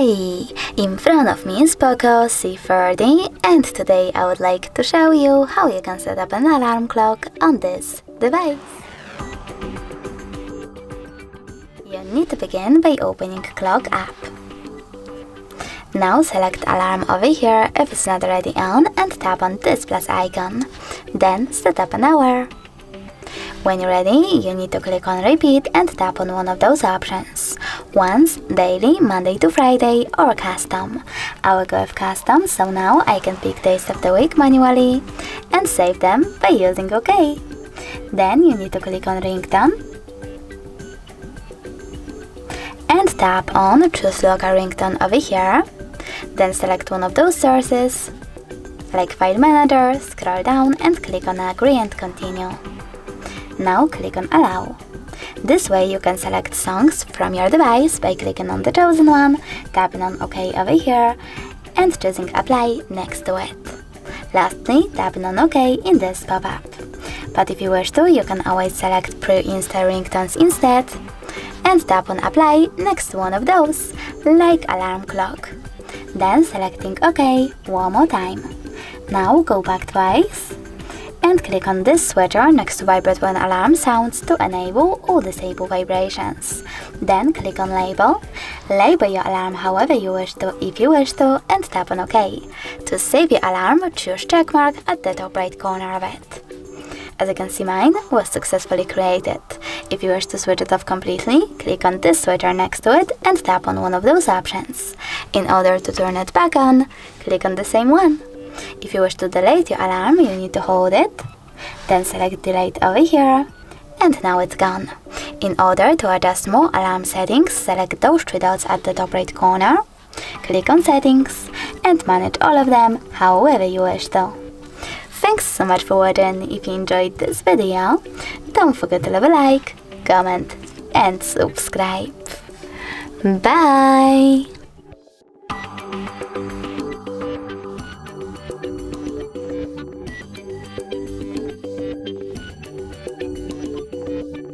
Hey! In front of me is POCO C40 and today I would like to show you how you can set up an alarm clock on this device. You need to begin by opening Clock app. Now select Alarm over here if it's not already on and tap on this plus icon. Then set up an hour. When you're ready, you need to click on Repeat and tap on one of those options. Once, Daily, Monday to Friday, or Custom. I will go with Custom, so now I can pick days of the week manually and save them by using OK. Then you need to click on Ringtone and tap on Choose Local Ringtone over here. Then select one of those sources, like File Manager, scroll down and click on Agree and Continue. Now click on Allow. This way you can select songs from your device by clicking on the chosen one, tapping on OK over here, and choosing Apply next to it. Lastly, tapping on OK in this pop-up. But if you wish to, you can always select pre-install ringtones instead, and tap on Apply next to one of those, like Alarm Clock. Then selecting OK one more time. Now go back twice and click on this switcher next to Vibrate when alarm sounds to enable or disable vibrations. Then click on Label. Label your alarm however you wish to, if you wish to, and tap on OK. To save your alarm, choose checkmark at the top right corner of it. As you can see, mine was successfully created. If you wish to switch it off completely, click on this switcher next to it and tap on one of those options. In order to turn it back on, click on the same one. If you wish to delete your alarm, you need to hold it, then select Delete over here, and now it's gone. In order to adjust more alarm settings, select those three dots at the top right corner, click on Settings, and manage all of them however you wish to. Thanks so much for watching. If you enjoyed this video, don't forget to leave a like, comment, and subscribe. Bye!